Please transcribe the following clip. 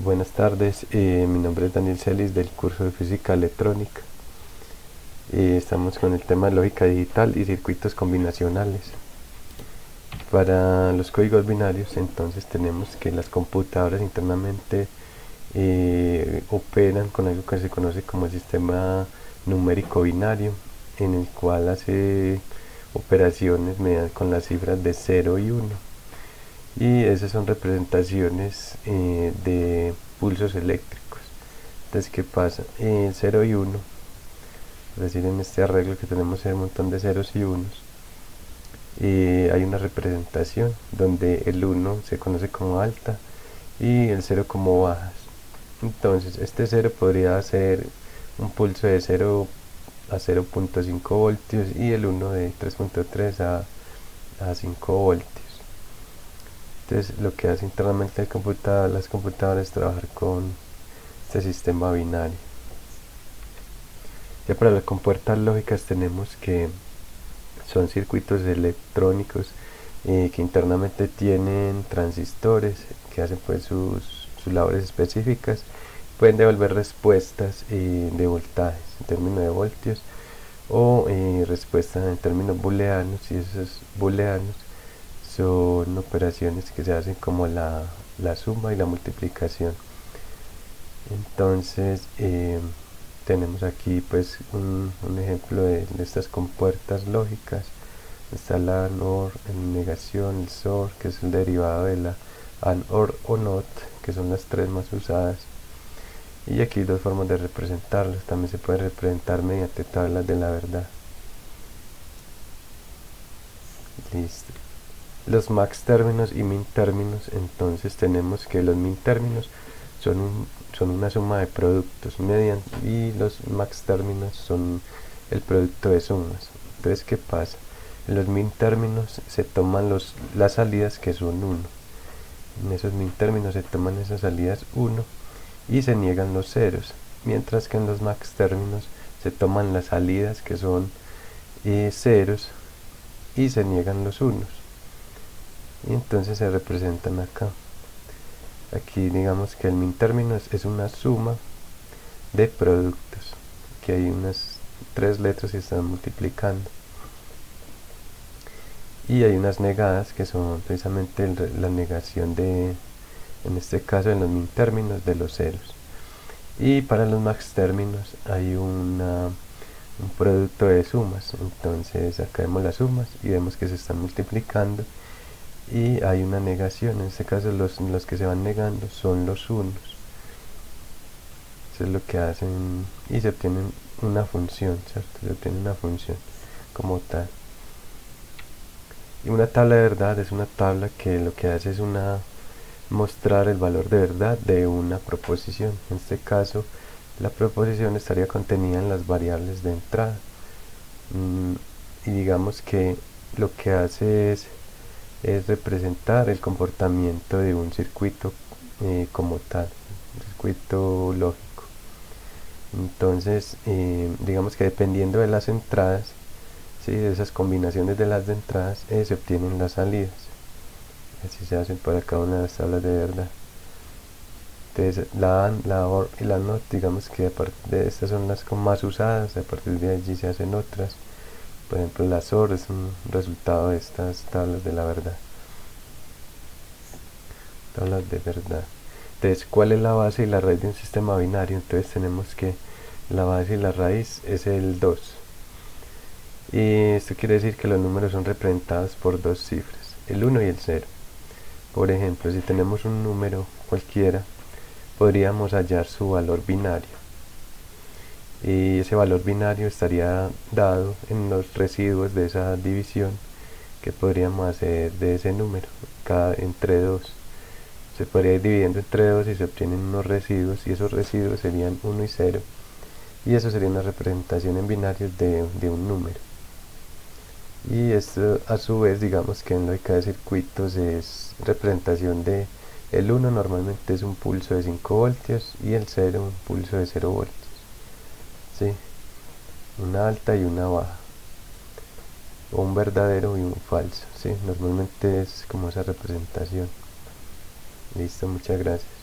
Buenas tardes, mi nombre es Daniel Celis del curso de Física Electrónica. Estamos con el tema de lógica digital y circuitos combinacionales. Para los códigos binarios, entonces tenemos que las computadoras internamente operan con algo que se conoce como el sistema numérico binario, en el cual hace operaciones con las cifras de 0 y 1. Y esas son representaciones de pulsos eléctricos. Entonces, ¿qué pasa? El 0 y 1, es decir, en este arreglo que tenemos un montón de ceros y unos, hay una representación donde el 1 se conoce como alta y el 0 como bajas. Entonces, este 0 podría ser un pulso de 0 a 0.5 voltios y el 1 de 3.3 a 5 voltios. Entonces, lo que hace internamente las computadoras es trabajar con este sistema binario. Ya para las compuertas lógicas tenemos que son circuitos electrónicos que internamente tienen transistores que hacen pues sus labores específicas. Pueden devolver respuestas de voltajes en términos de voltios o respuestas en términos booleanos, y esos booleanos son operaciones que se hacen como la suma y la multiplicación. Entonces tenemos aquí pues un ejemplo de estas compuertas lógicas. Está la AND/OR, el negación, el XOR, que es el derivado de la AND/OR o NOT, que son las tres más usadas. Y aquí hay dos formas de representarlas. También se puede representar mediante tablas de la verdad. Listo. Los max términos y min términos, entonces tenemos que los min términos son una suma de productos y los max términos son el producto de sumas. Entonces, ¿qué pasa? En los min términos se toman las salidas que son 1. En esos min términos se toman esas salidas 1 y se niegan los ceros, mientras que en los max términos se toman las salidas que son ceros y se niegan los unos, y entonces se representan acá. Aquí digamos que el min términos es una suma de productos, que hay unas tres letras que están multiplicando, y hay unas negadas que son precisamente la negación de, en este caso en los min términos, de los ceros. Y para los max términos hay un producto de sumas. Entonces acá vemos las sumas y vemos que se están multiplicando y hay una negación. En este caso los que se van negando son los unos. Eso es lo que hacen, y se obtiene una función, ¿cierto? Se obtiene una función como tal. Y una tabla de verdad es una tabla que lo que hace es mostrar el valor de verdad de una proposición. En este caso, la proposición estaría contenida en las variables de entrada. Y digamos que lo que hace es representar el comportamiento de un circuito como tal, un circuito lógico. Entonces, digamos que dependiendo de las entradas, ¿sí?, de esas combinaciones de las de entradas, se obtienen las salidas. Así se hacen para cada una de las tablas de verdad. Entonces, la AND, la OR y la NOT, digamos que aparte de estas son las más usadas. A partir de allí se hacen otras. Por ejemplo, la SOR es un resultado de estas tablas de la verdad. Tablas de verdad. Entonces, ¿cuál es la base y la raíz de un sistema binario? Entonces tenemos que la base y la raíz es el 2. Y esto quiere decir que los números son representados por dos cifras, el 1 y el 0. Por ejemplo, si tenemos un número cualquiera, podríamos hallar su valor binario. Y ese valor binario estaría dado en los residuos de esa división que podríamos hacer de ese número, entre 2. Se podría ir dividiendo entre 2 y se obtienen unos residuos, y esos residuos serían 1 y 0. Y eso sería una representación en binarios de un número. Y esto a su vez, digamos que en lógica de circuitos es representación de el 1 normalmente es un pulso de 5 voltios y el 0 un pulso de 0 voltios. ¿Sí? Una alta y una baja, o un verdadero y un falso. ¿Sí? Normalmente es como esa representación. Listo, muchas gracias.